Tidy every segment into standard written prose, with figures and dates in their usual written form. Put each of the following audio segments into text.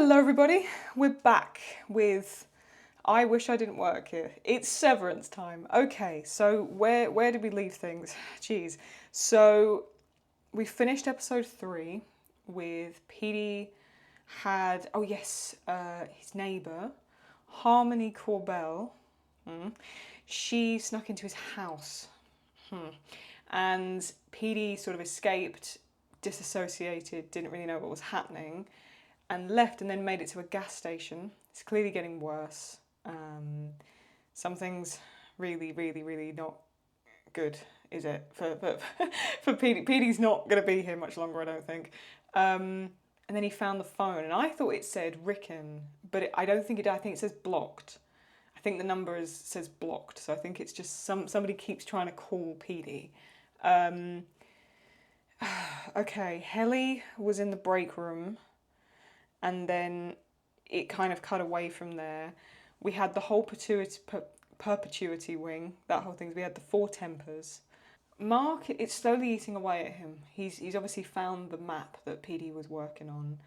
Hello everybody, we're back with I Wish I Didn't Work Here. It's Severance time. Okay, so where did we leave things? Jeez. So we finished episode 3 with Petey had, oh yes, his neighbour, Harmony Corbell. She snuck into his house. And Petey sort of escaped, disassociated, didn't really know what was happening, and left and then made it to a gas station. It's clearly getting worse. Something's really, really, really not good, is it? For Petey. Petey's not going to be here much longer, I don't think. And then he found the phone, and I thought it said Rickon, but I don't think it did. I think it says blocked. I think the number says blocked, so I think it's just somebody keeps trying to call Petey. Okay, Helly was in the break room, and then it kind of cut away from there. We had the whole perpetuity wing, that whole thing. We had the 4 tempers. Mark, it's slowly eating away at him. He's obviously found the map that PD was working on.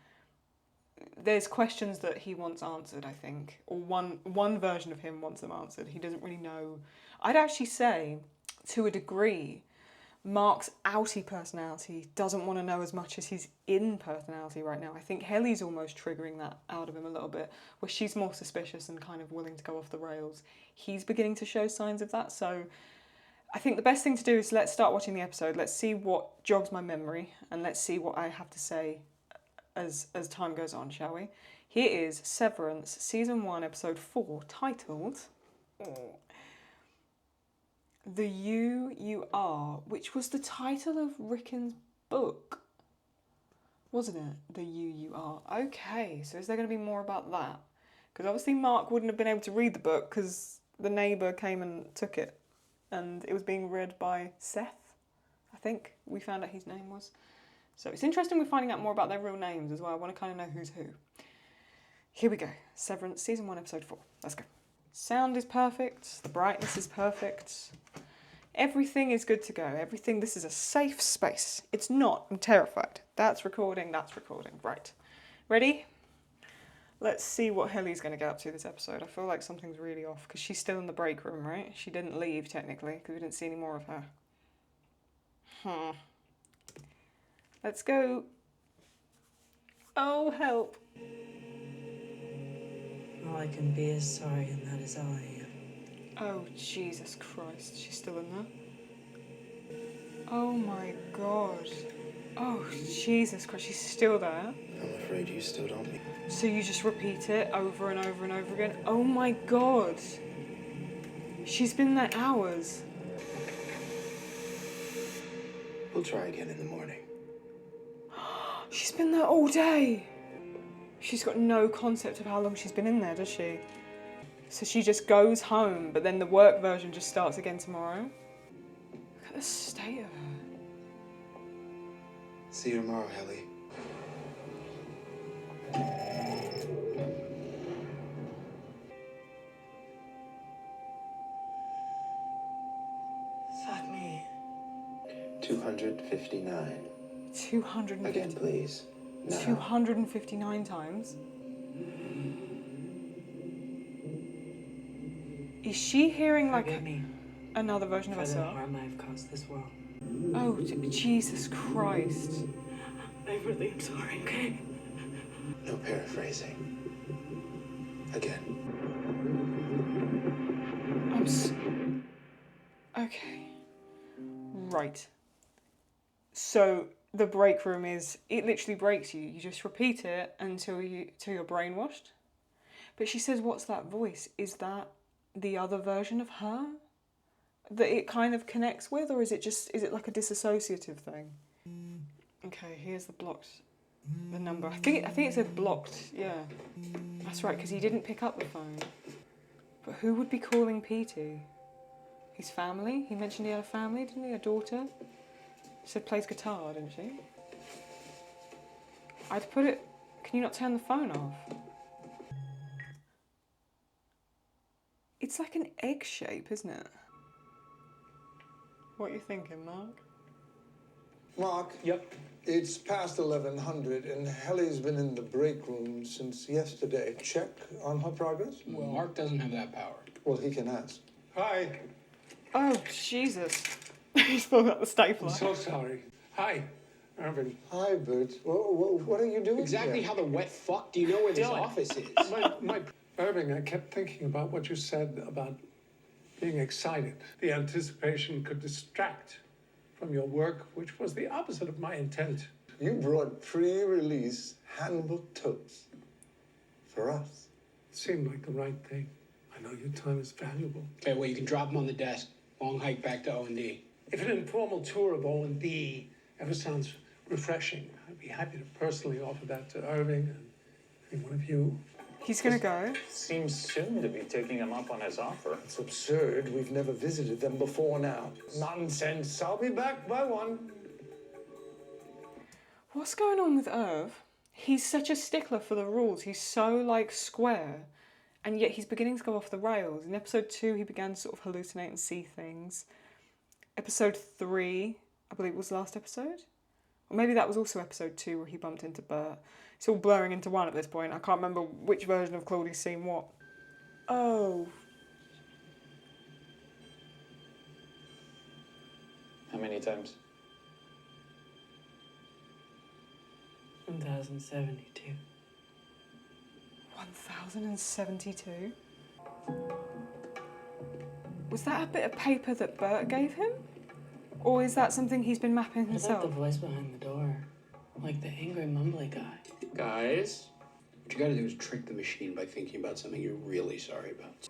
There's questions that he wants answered, I think, or one version of him wants them answered. He doesn't really know. I'd actually say, to a degree, Mark's outy personality doesn't want to know as much as his in personality right now. I think Helly's almost triggering that out of him a little bit, where she's more suspicious and kind of willing to go off the rails. He's beginning to show signs of that, so I think the best thing to do is let's start watching the episode. Let's see what jogs my memory, and let's see what I have to say as time goes on, shall we? Here is Severance, Season 1, Episode 4, titled The You Are, which was the title of Rickon's book, wasn't it? The You Are. Okay, so is there going to be more about that? Because obviously Mark wouldn't have been able to read the book because the neighbour came and took it, and it was being read by Seth, I think we found out his name was. So it's interesting we're finding out more about their real names as well. I want to kind of know who's who. Here we go. Severance, Season 1, Episode 4. Let's go. Sound is perfect. The brightness is perfect. Everything is good to go. Everything, this is a safe space. It's not. I'm terrified. That's recording. Right. Ready? Let's see what Helly's going to get up to this episode. I feel like something's really off because she's still in the break room, right? She didn't leave, technically, because we didn't see any more of her. Let's go. Oh, help. All I can be is sorry, and that is all I am. Oh, Jesus Christ. She's still in there? Oh, my God. Oh, Jesus Christ. She's still there? I'm afraid you still don't mean. So you just repeat it over and over and over again? Oh, my God. She's been there hours. We'll try again in the morning. She's been there all day. She's got no concept of how long she's been in there, does she? So she just goes home, but then the work version just starts again tomorrow. Look at the state of her. See you tomorrow, Helly. Fuck me. 259. 250. Again, please. Now. 259 times. Is she hearing like Forgive me another version of for the herself? harm I've caused this world. Oh, Jesus Christ. I really am sorry, okay? No paraphrasing. Again. Okay. Right. So the break room is, it literally breaks you. You just repeat it until you're brainwashed. But she says, what's that voice? Is that the other version of her that it kind of connects with, or is it like a disassociative thing? Okay, here's the number. I think it said blocked. Yeah, that's right, because he didn't pick up the phone. But who would be calling Petey? His family? He mentioned he had a family, didn't he? A daughter? She said plays guitar, didn't she? I'd put it. Can you not turn the phone off? It's like an egg shape, isn't it? What are you thinking, Mark? Mark? Yep. It's past 1100 and Helly's been in the break room since yesterday. Check on her progress? Well, Mark doesn't have that power. Well, he can ask. Hi. Oh, Jesus. He's pulled out the stapler. I'm so sorry. Hi, Irving. Hi, Bert. What are you doing Exactly here? how the wet fuck do you know where this Dylan. office is? Irving, I kept thinking about what you said about being excited. The anticipation could distract from your work, which was the opposite of my intent. You brought pre-release handbook totes for us. It seemed like the right thing. I know your time is valuable. Okay, well, you can drop them on the desk. Long hike back to O&D. If an informal tour of O&D ever sounds refreshing, I'd be happy to personally offer that to Irving and any one of you. He's gonna go. Seems soon to be taking him up on his offer. It's absurd. We've never visited them before now. Nonsense. I'll be back by 1. What's going on with Irv? He's such a stickler for the rules. He's so, like, square. And yet he's beginning to go off the rails. In episode 2, he began to sort of hallucinate and see things. Episode 3, I believe, was the last episode. Or maybe that was also episode 2 where he bumped into Bert. It's all blurring into one at this point. I can't remember which version of Claudie's seen what. Oh. How many times? 1072. 1072? Was that a bit of paper that Bert gave him? Or is that something he's been mapping What about himself? the voice behind the door? Like the angry, mumbly guy. Guys, what you gotta do is trick the machine by thinking about something you're really sorry about.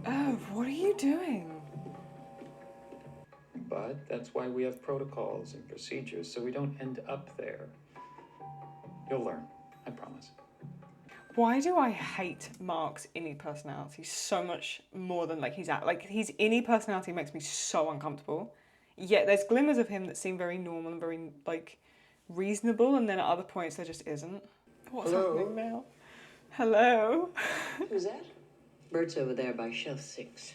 Oh, what are you doing? But that's why we have protocols and procedures, so we don't end up there. You'll learn, I promise. Why do I hate Mark's innie personality so much more than like his innie personality makes me so uncomfortable. Yet there's glimmers of him that seem very normal and very like reasonable, and then at other points there just isn't. What's happening now? Hello? Who's that? Bert's over there by shelf 6.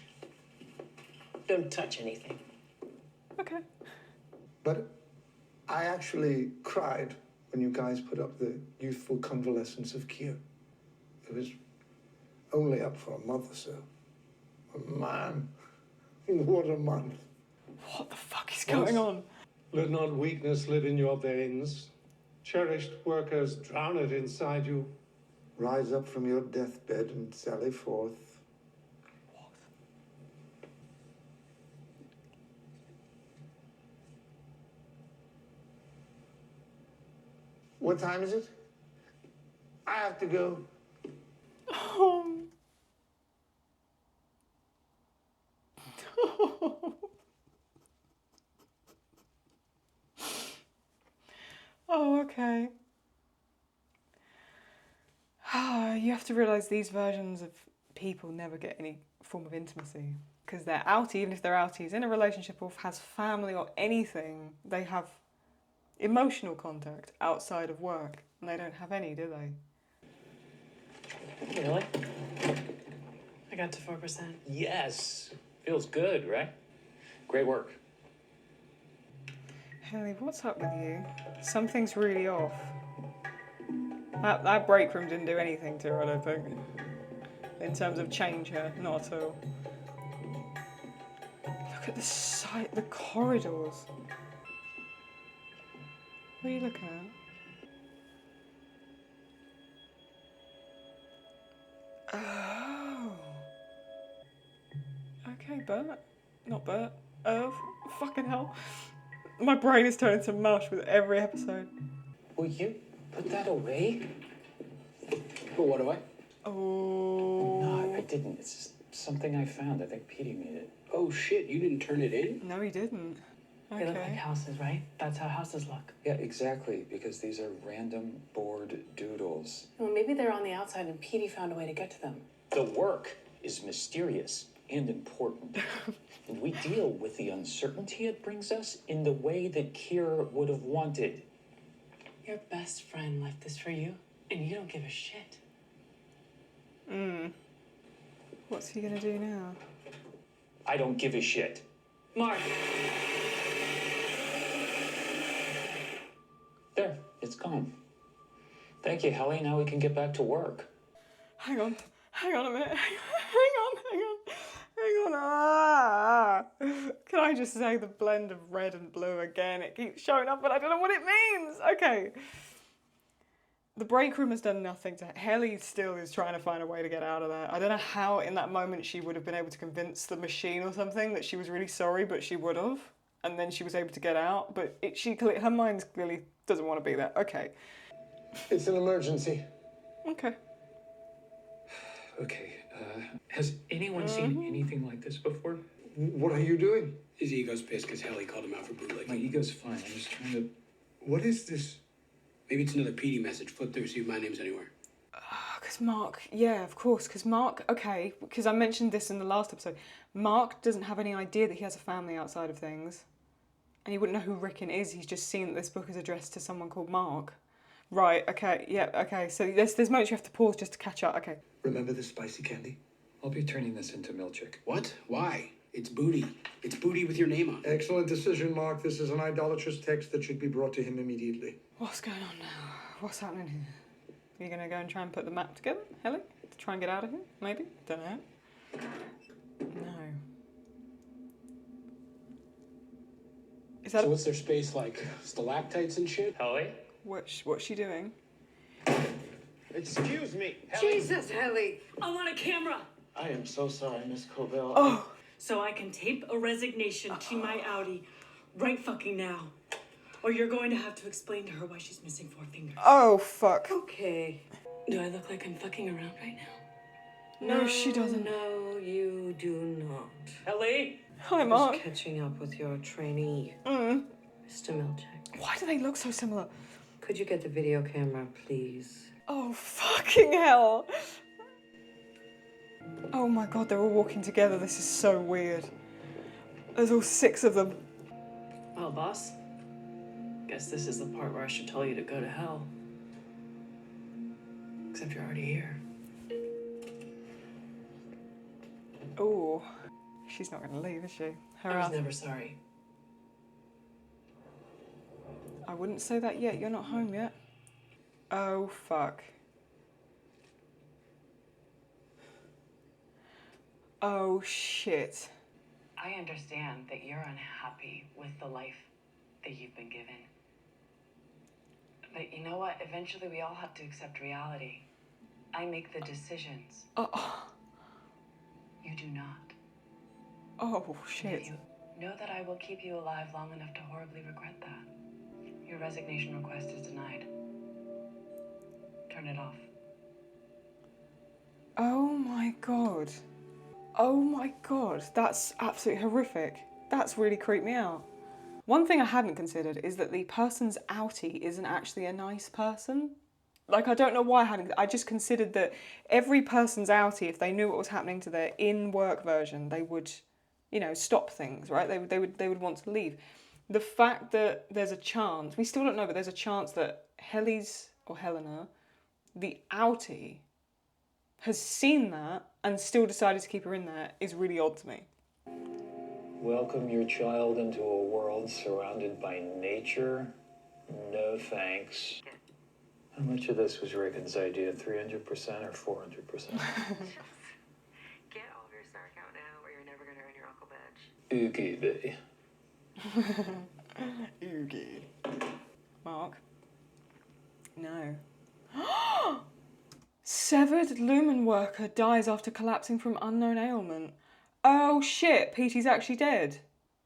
Don't touch anything. Okay. But I actually cried when you guys put up the youthful convalescence of Q. It was only up for a month or so. But man, what a month. What the fuck is going on? Let not weakness live in your veins. Cherished workers, drown it inside you. Rise up from your deathbed and sally forth. What time is it? I have to go. Oh, okay. You have to realise these versions of people never get any form of intimacy. Because they're outie, even if they're outies in a relationship or has family or anything, they have emotional contact outside of work. And they don't have any, do they? Really? I got to 4%. Yes! Feels good, right? Great work. Helly, what's up with you? Something's really off. That break room didn't do anything to her, I don't think. In terms of change her, not at all. Look at the site, the corridors. What are you looking at? Oh. Okay, Bert. Not Bert. Irv. Fucking hell. My brain is turning to mush with every episode. Will you put that away? Well, what do I? Oh. No, I didn't. It's just something I found. I think Petey made it. Oh shit, you didn't turn it in? No, he didn't. They look like Okay. houses, right? That's how houses look. Yeah, exactly, because these are random board doodles. Well, maybe they're on the outside and Petey found a way to get to them. The work is mysterious and important. And we deal with the uncertainty it brings us in the way that Kira would have wanted. Your best friend left this for you, and you don't give a shit. What's he gonna do now? I don't give a shit. Mark! There, it's gone. Thank you, Helly. Now we can get back to work. Hang on a minute. Hang on. Ah. Can I just say the blend of red and blue again? It keeps showing up, but I don't know what it means. Okay. The break room has done nothing to Helly. Still is trying to find a way to get out of there. I don't know how in that moment she would have been able to convince the machine or something that she was really sorry, but she would have. And then she was able to get out, but her mind clearly doesn't want to be there. Okay. It's an emergency. Okay. Okay, Has anyone seen anything like this before? What are you doing? his ego's pissed because Helly called him out for bootlegging. My ego's fine. I'm just trying to... What is this? Maybe it's another PD message. Flip through, see if my name's anywhere. Because Mark, yeah, of course, because Mark, okay, because I mentioned this in the last episode, Mark doesn't have any idea that he has a family outside of things. And he wouldn't know who Rickon is, he's just seen that this book is addressed to someone called Mark. Right, okay, yeah, okay, so there's moments you have to pause just to catch up, okay. Remember the spicy candy? I'll be turning this into milkshake. What? Why? It's booty. It's booty with your name on it. Excellent decision, Mark. This is an idolatrous text that should be brought to him immediately. What's going on now? What's happening here? Are you going to go and try and put the map together, Helly? To try and get out of here, maybe? Don't know. No. Is that... So what's their space like? Stalactites and shit? Helly? What's she doing? Excuse me. Jesus, Helly! I want a camera I am so sorry, Miss Cobell. Oh! so I can tape a resignation to my Audi right fucking now. Or you're going to have to explain to her why she's missing 4 fingers. Oh, fuck. Okay. Do I look like I'm fucking around right now? No, she doesn't. No, you do not. Helly? Hi, Just Mark. catching up with your trainee, Mm. Mr. Milchek. Why do they look so similar? Could you get the video camera, please? Oh, fucking hell. Oh my god, they're all walking together. This is so weird. There's all 6 of them. Well, boss, guess this is the part where I should tell you to go to hell. Except you're already here. Oh, she's not going to leave, is she? Her I was ass. never sorry. I wouldn't say that yet. You're not home yet. Oh, fuck. Oh, shit. I understand that you're unhappy with the life that you've been given. But you know what? Eventually we all have to accept reality. I make the decisions. Oh, You do not. oh And shit. if you know that I will keep you alive long enough to horribly regret that, your resignation request is denied. Turn it off. Oh my god. Oh my god. That's absolutely horrific. That's really creeped me out. One thing I hadn't considered is that the person's outie isn't actually a nice person. Like, I don't know why I just considered that every person's outie, if they knew what was happening to their in-work version, they would, you know, stop things, right? They would want to leave. The fact that there's a chance, we still don't know, but there's a chance that Helly's, or Helena, the outie, has seen that and still decided to keep her in there is really odd to me. Welcome your child into a world surrounded by nature? No thanks. How much of this was Rickon's idea? 300% or 400%? Get all of your snark out now or you're never gonna earn your Uncle Badge. Oogie bee. Oogie. Mark? No. Severed lumen worker dies after collapsing from unknown ailment. Oh shit, Petey's actually dead.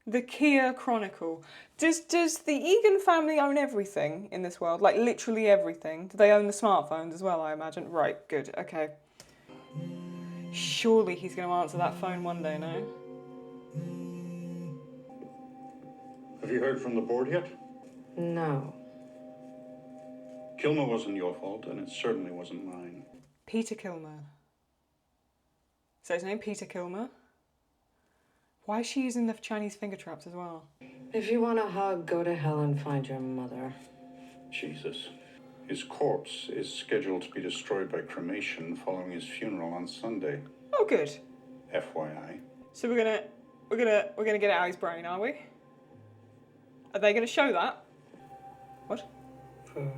The Kia Chronicle. Does the Egan family own everything in this world? Like literally everything? Do they own the smartphones as well, I imagine? Right, good, okay. Surely he's going to answer that phone one day, no? Have you heard from the board yet? No. Kilmer wasn't your fault, and it certainly wasn't mine. Peter Kilmer. So his name Peter Kilmer? Why is she using the Chinese finger traps as well? If you want a hug, go to hell and find your mother. Jesus. His corpse is scheduled to be destroyed by cremation following his funeral on Sunday. Oh, good. FYI. So we're gonna get it out of his brain, are we? Are they gonna show that? What? Poetic.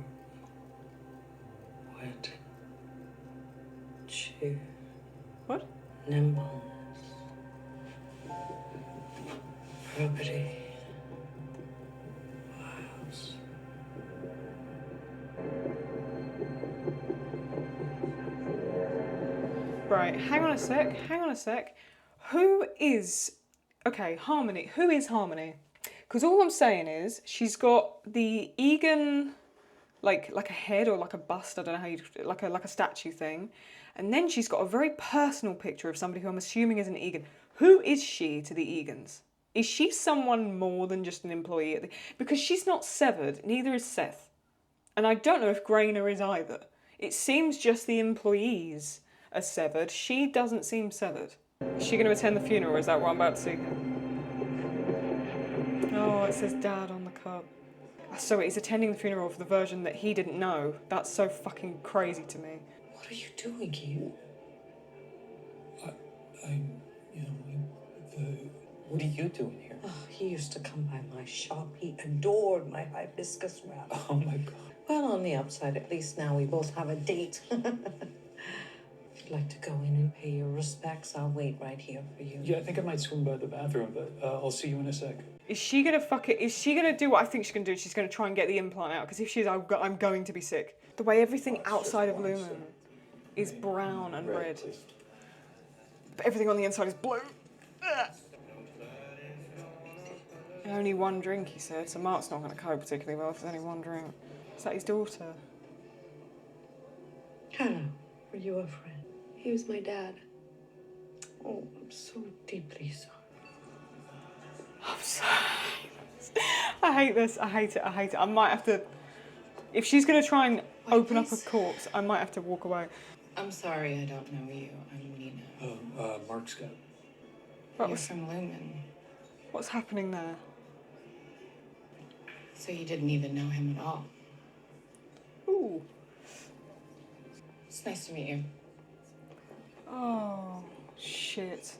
Cheer. What? Nimbleness. Property. Wiles. Right, hang on a sec. Who is... Okay, Harmony. Who is Harmony? Because all I'm saying is, she's got the Egan, like a head or like a bust, I don't know how you... Like a statue thing. And then she's got a very personal picture of somebody who I'm assuming is an Egan. Who is she to the Egans? Is she someone more than just an employee? Because she's not severed, neither is Seth. And I don't know if Grainer is either. It seems just the employees are severed. She doesn't seem severed. Is she going to attend the funeral, or is that what I'm about to see here? Oh, it says Dad on the cup. So he's attending the funeral for the version that he didn't know. That's so fucking crazy to me. What are you doing here? What are you doing here? Oh, he used to come by my shop. He adored my hibiscus wrap. Oh my God. Well, on the upside, at least now we both have a date. If you'd like to go in and pay your respects, I'll wait right here for you. Yeah, I think I might swing by the bathroom, but I'll see you in a sec. Is she gonna fuck it? Is she gonna do what I think she's gonna do? She's gonna try and get the implant out. Because if she is, I'm going to be sick. The way everything outside of Lumen is brown and red. But everything on the inside is blue. Ugh. Only one drink, he said, so Mark's not going to cope particularly well if there's only one drink. Is that his daughter? Hello. Were you a friend? He was my dad. Oh, I'm so deeply sorry. I'm sorry. I hate this. I hate it. I might have to... If she's going to try and open up a corpse, I might have to walk away. I'm sorry I don't know you. I'm Nina. Oh, Mark's got... You're from Lumen. What's happening there? So you didn't even know him at all. Ooh. It's nice to meet you. Oh, shit.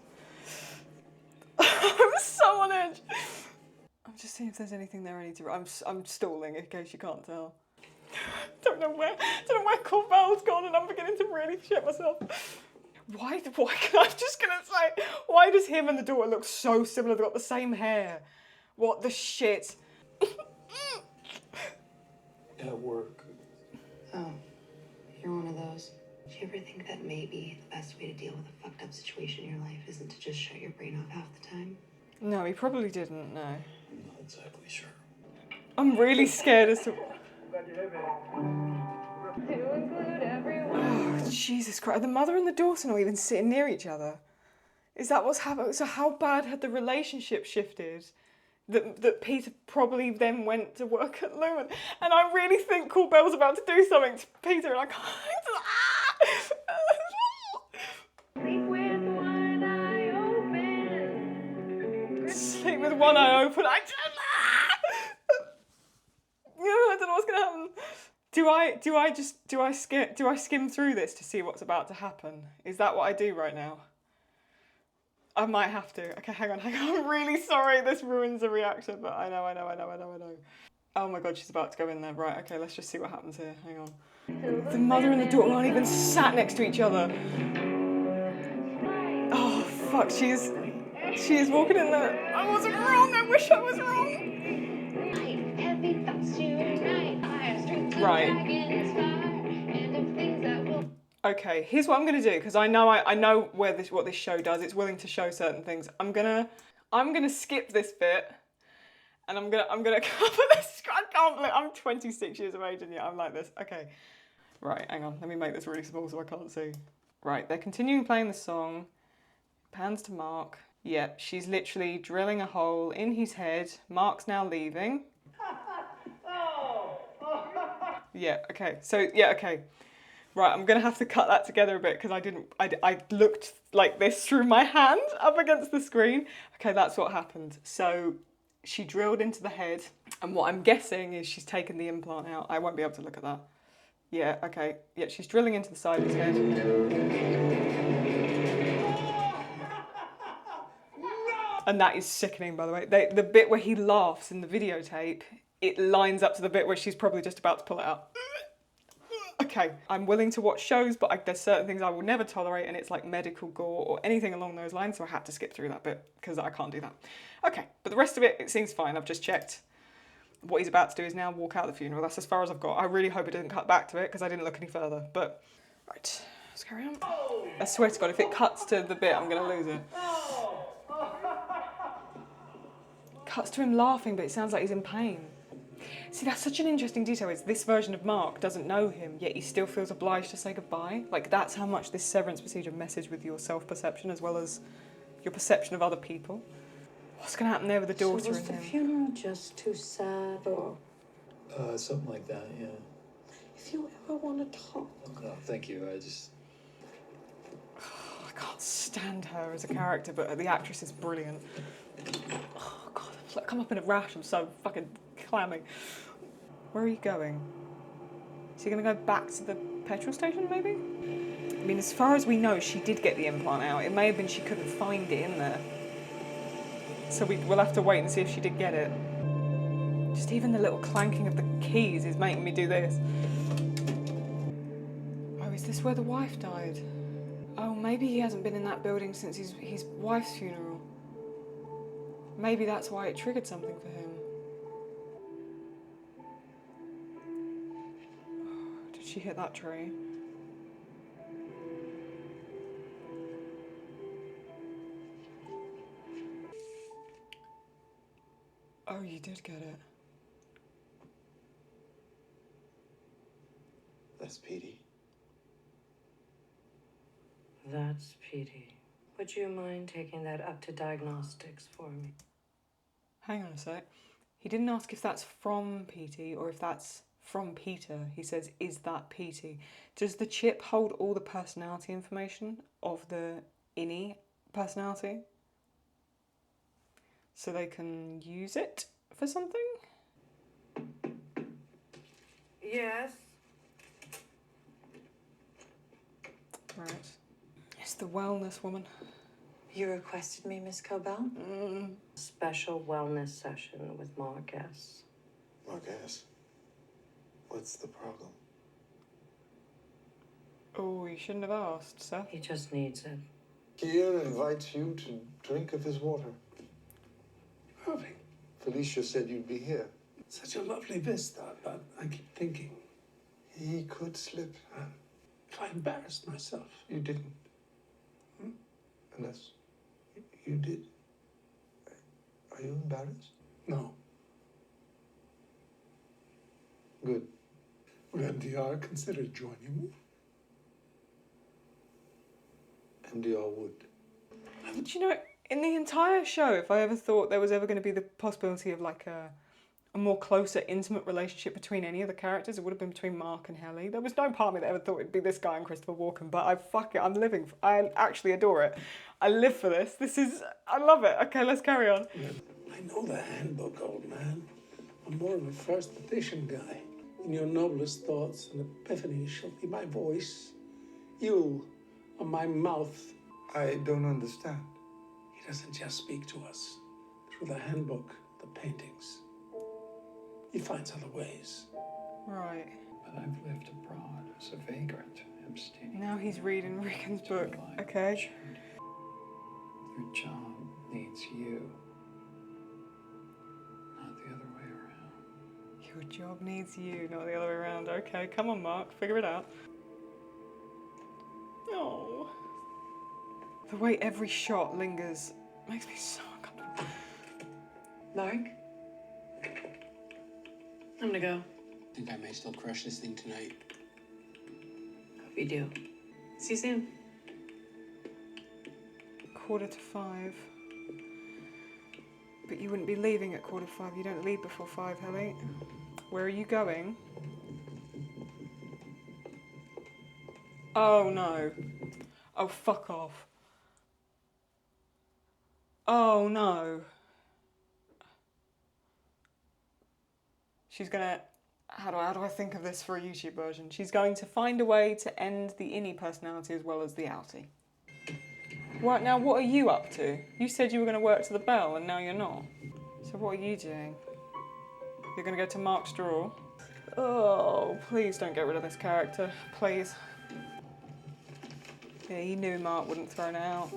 I'm so on edge. I'm just seeing if there's anything there I need to... I'm stalling in case you can't tell. Don't know where Corbell's gone, and I'm beginning to really shit myself. Why I'm just gonna say, why does him and the daughter look so similar? They've got the same hair. What the shit? At work. Oh, you're one of those. Do you ever think that maybe the best way to deal with a fucked up situation in your life isn't to just shut your brain off half the time? No, he probably didn't, no. I'm not exactly sure. I'm really scared as to... Oh, Jesus Christ. The mother and the daughter not even sitting near each other. Is that what's happened? So how bad had the relationship shifted that Peter probably then went to work at Lumen? And I really think Corbell's about to do something to Peter, and I can't... Sleep with one eye open. Sleep with one eye open. I don't know what's gonna happen. Do I skim through this to see what's about to happen? Is that what I do right now? I might have to. Okay, hang on. I'm really sorry this ruins the reaction, but I know. Oh my God, she's about to go in there. Right, okay, let's just see what happens here. Hang on. The mother and the daughter aren't even sat next to each other. Oh, fuck, she is walking in there. I wasn't wrong, I wish I was wrong. Right. Okay, here's what I'm gonna do, because I know what this show does. It's willing to show certain things. I'm gonna skip this bit, and I'm gonna cover this. I can't believe I'm 26 years of age and yet I'm like this. Okay, right, hang on. Let me make this really small so I can't see. Right, they're continuing playing the song. Pans to Mark. Yep, she's literally drilling a hole in his head. Mark's now leaving. Yeah. Okay. So yeah. Okay. Right, I'm gonna have to cut that together a bit because I looked like this through my hand up against the screen. Okay, that's what happened. So she drilled into the head, and what I'm guessing is she's taken the implant out. I won't be able to look at that. Yeah, okay. Yeah, she's drilling into the side of his head. And that is sickening, by the way. The bit where he laughs in the videotape it lines up to the bit where she's probably just about to pull it out. Okay, I'm willing to watch shows, but there's certain things I will never tolerate, and it's like medical gore or anything along those lines, so I had to skip through that bit because I can't do that. Okay, but the rest of it seems fine. I've just checked. What he's about to do is now walk out of the funeral. That's as far as I've got. I really hope it didn't cut back to it because I didn't look any further. But, right, let's carry on. I swear to God, if it cuts to the bit, I'm going to lose it. Cuts to him laughing, but it sounds like he's in pain. See, that's such an interesting detail, is this version of Mark doesn't know him, yet he still feels obliged to say goodbye. Like, that's how much this severance procedure messes with your self-perception as well as your perception of other people. What's going to happen there with the daughter So was and the him? funeral just too sad, or Something like that, yeah. if you ever want to talk? No, thank you. I just... I can't stand her as a character, but the actress is brilliant. Oh, God, I've like come up in a rash. I'm so fucking clammy. Where are you going? Is he going to go back to the petrol station, maybe? I mean, as far as we know, she did get the implant out. It may have been she couldn't find it in there. So we'll have to wait and see if she did get it. Just even the little clanking of the keys is making me do this. Oh, is this where the wife died? Oh, maybe he hasn't been in that building since his wife's funeral. Maybe that's why it triggered something for him. Oh, did she hit that tree? Oh, you did get it. That's Petey. That's Petey. Would you mind taking that up to diagnostics for me? Hang on a sec. He didn't ask if that's from Petey or if that's from Peter. He says, is that Petey? Does the chip hold all the personality information of the innie personality? So they can use it for something? Yes. Right. It's the wellness woman. You requested me, Miss Cobell? Special wellness session with Mark S. Marcus, what's the problem? Oh, you shouldn't have asked, sir. He just needs it. Kier invites you to drink of his water. Irving, Felicia said you'd be here. such a lovely vista, but I keep thinking, He could slip. if I embarrassed myself. You didn't. Unless you did. Are you embarrassed? No. Good. Would MDR consider joining me? MDR would. Do you know, in the entire show, if I ever thought there was ever going to be the possibility of like a more closer, intimate relationship between any of the characters, it would have been between Mark and Helly. There was no part of me that ever thought it'd be this guy and Christopher Walken, but I'm living for, I actually adore it. I live for this. I love it. Okay, let's carry on. I know the handbook, old man. I'm more of a first edition guy. In your noblest thoughts and epiphanies shall be my voice. You are my mouth. I don't understand. He doesn't just speak to us. Through the handbook, the paintings. He finds other ways. Right. But I've lived abroad as a vagrant, abstaining. Now he's reading Regan's book. Okay. Your job needs you, not the other way around. Your job needs you, not the other way around. Okay, come on, Mark, figure it out. Oh. The way every shot lingers makes me so uncomfortable. Mark? I'm gonna go. I think I may still crush this thing tonight. Hope you do. See you soon. 5:45. But you wouldn't be leaving at 5:45. You don't leave before 5, Helly. Where are you going? Oh no. Oh, fuck off. Oh no. She's gonna... How do I think of this for a YouTube version? She's going to find a way to end the innie personality as well as the outie. Right, now what are you up to? You said you were going to work to the bell and now you're not. So what are you doing? You're gonna go to Mark's drawer. Oh, please don't get rid of this character, please. Yeah, he knew Mark wouldn't throw it out.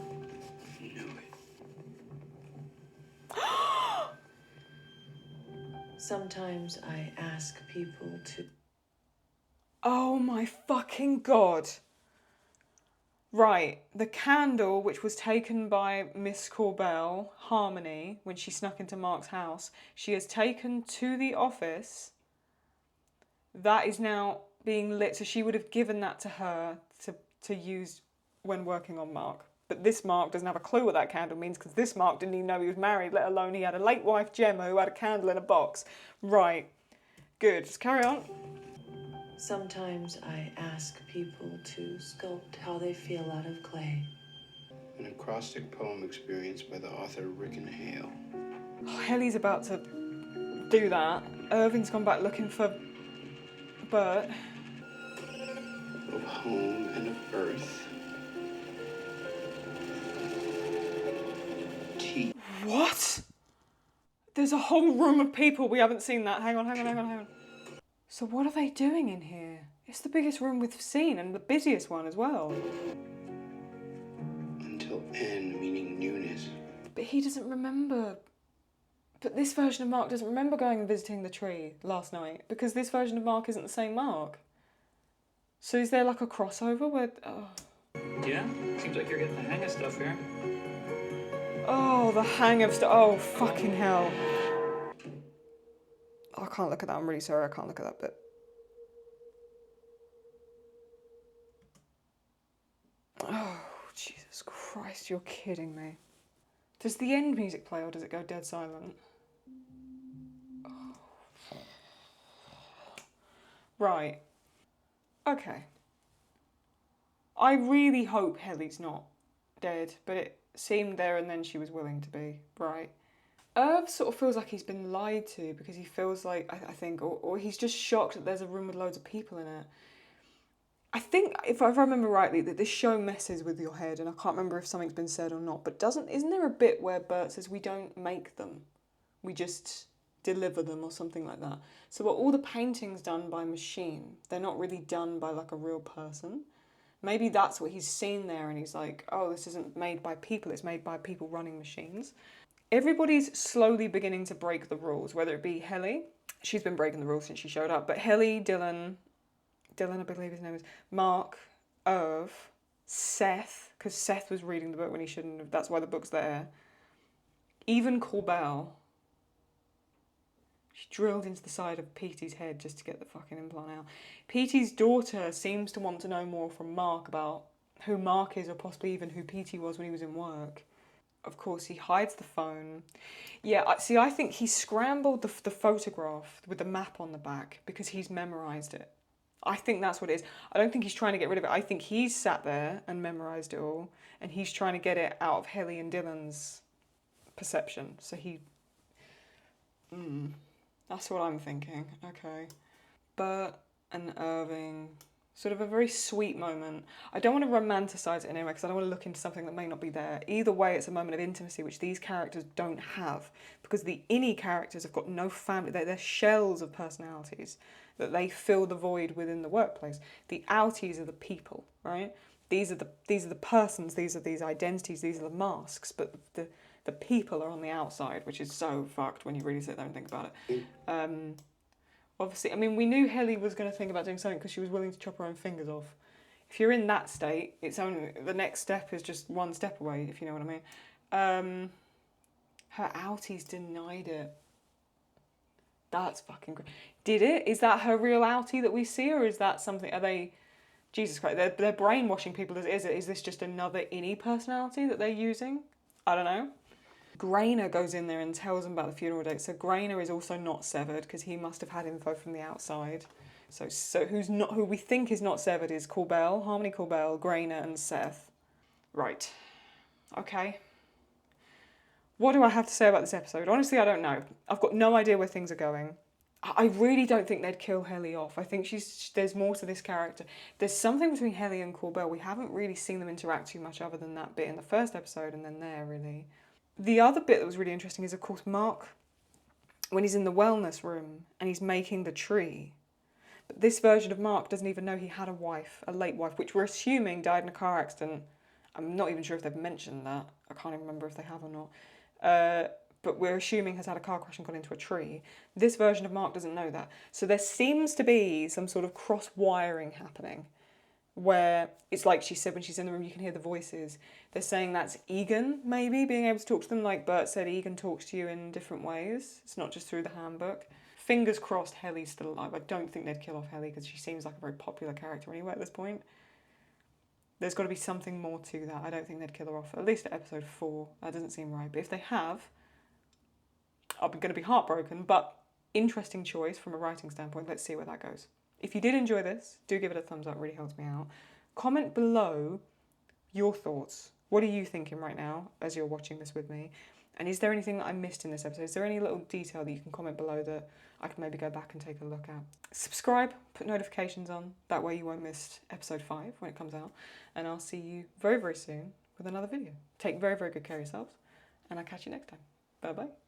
Sometimes I ask people to. Oh my fucking god. Right, the candle which was taken by Miss Corbell, Harmony, when she snuck into Mark's house, she has taken to the office. That is now being lit, so she would have given that to her to use when working on Mark. But this Mark doesn't have a clue what that candle means, because this Mark didn't even know he was married, let alone he had a late wife, Gemma, who had a candle in a box. Right, good, just carry on. Sometimes I ask people to sculpt how they feel out of clay. An acrostic poem experience by the author Rickon Hale. Oh, Helly's about to do that. Irving's gone back looking for Bert. Of home and of earth. Tea. What? There's a whole room of people. We haven't seen that. Hang on. So what are they doing in here? It's the biggest room we've seen and the busiest one as well. Until N, meaning newness. But he doesn't remember. But this version of Mark doesn't remember going and visiting the tree last night, because this version of Mark isn't the same Mark. So is there like a crossover where... Oh, Yeah, seems like you're getting the hang of stuff here. oh the hang of stuff. Oh, fucking hell. I can't look at that. I'm really sorry. I can't look at that bit. Oh, Jesus Christ. You're kidding me. Does the end music play or does it go dead silent? Oh. Right. Okay. I really hope Helly's not dead, but it seemed there and then she was willing to be. Right. Irv sort of feels like he's been lied to, because he feels like, I think, or he's just shocked that there's a room with loads of people in it. I think, if I remember rightly, that this show messes with your head, and I can't remember if something's been said or not, but isn't there a bit where Bert says we don't make them, we just deliver them or something like that? So are all the paintings done by machine? They're not really done by like a real person? Maybe that's what he's seen there and he's like, oh, this isn't made by people, it's made by people running machines. Everybody's slowly beginning to break the rules, whether it be Helly, she's been breaking the rules since she showed up, but Helly, Dylan, I believe his name is, Mark, Irv, Seth, because Seth was reading the book when he shouldn't have, that's why the book's there. Even Corbell. She drilled into the side of Petey's head just to get the fucking implant out. Petey's daughter seems to want to know more from Mark about who Mark is, or possibly even who Petey was when he was in work. Of course, he hides the phone. Yeah, I think he scrambled the photograph with the map on the back because he's memorised it. I think that's what it is. I don't think he's trying to get rid of it. I think he's sat there and memorised it all, and he's trying to get it out of Helly and Dylan's perception. So he... that's what I'm thinking. Okay. Bert and Irving... Sort of a very sweet moment. I don't want to romanticize it in any way because I don't want to look into something that may not be there. Either way, it's a moment of intimacy which these characters don't have, because the innie characters have got no family. They're shells of personalities that they fill the void within the workplace. The outies are the people, right? These are the persons. These are these identities. These are the masks. But the people are on the outside, which is so fucked when you really sit there and think about it. Obviously, I mean, we knew Helly was going to think about doing something because she was willing to chop her own fingers off. If you're in that state, it's only the next step is just one step away, if you know what I mean. Her outies denied it. That's fucking great. Did it? Is that her real outie that we see, or is that something? Are they? Jesus Christ, they're brainwashing people. Is this just another innie personality that they're using? I don't know. Grainer goes in there and tells them about the funeral date. So Grainer is also not severed because he must have had info from the outside. So who we think is not severed is Corbell, Harmony Corbell, Grainer and Seth. Right. Okay. What do I have to say about this episode? Honestly, I don't know. I've got no idea where things are going. I really don't think they'd kill Helly off. I think there's more to this character. There's something between Helly and Corbell. We haven't really seen them interact too much other than that bit in the first episode and then there, really. The other bit that was really interesting is, of course, Mark when he's in the wellness room and he's making the tree. But this version of Mark doesn't even know he had a wife, a late wife, which we're assuming died in a car accident. I'm not even sure if they've mentioned that. I can't even remember if they have or not. But we're assuming has had a car crash and gone into a tree. This version of Mark doesn't know that. So there seems to be some sort of cross-wiring happening where it's like she said when she's in the room, you can hear the voices. They're saying that's Egan, maybe, being able to talk to them. Like Bert said, Egan talks to you in different ways. It's not just through the handbook. Fingers crossed Helly's still alive. I don't think they'd kill off Helly because she seems like a very popular character anyway at this point. There's got to be something more to that. I don't think they'd kill her off, at least at episode 4. That doesn't seem right. But if they have, I'm going to be heartbroken, but interesting choice from a writing standpoint. Let's see where that goes. If you did enjoy this, do give it a thumbs up, really helps me out. Comment below your thoughts. What are you thinking right now as you're watching this with me? And is there anything that I missed in this episode? Is there any little detail that you can comment below that I can maybe go back and take a look at? Subscribe, put notifications on, that way you won't miss episode 5 when it comes out. And I'll see you very, very soon with another video. Take very, very good care of yourselves, and I'll catch you next time. Bye-bye.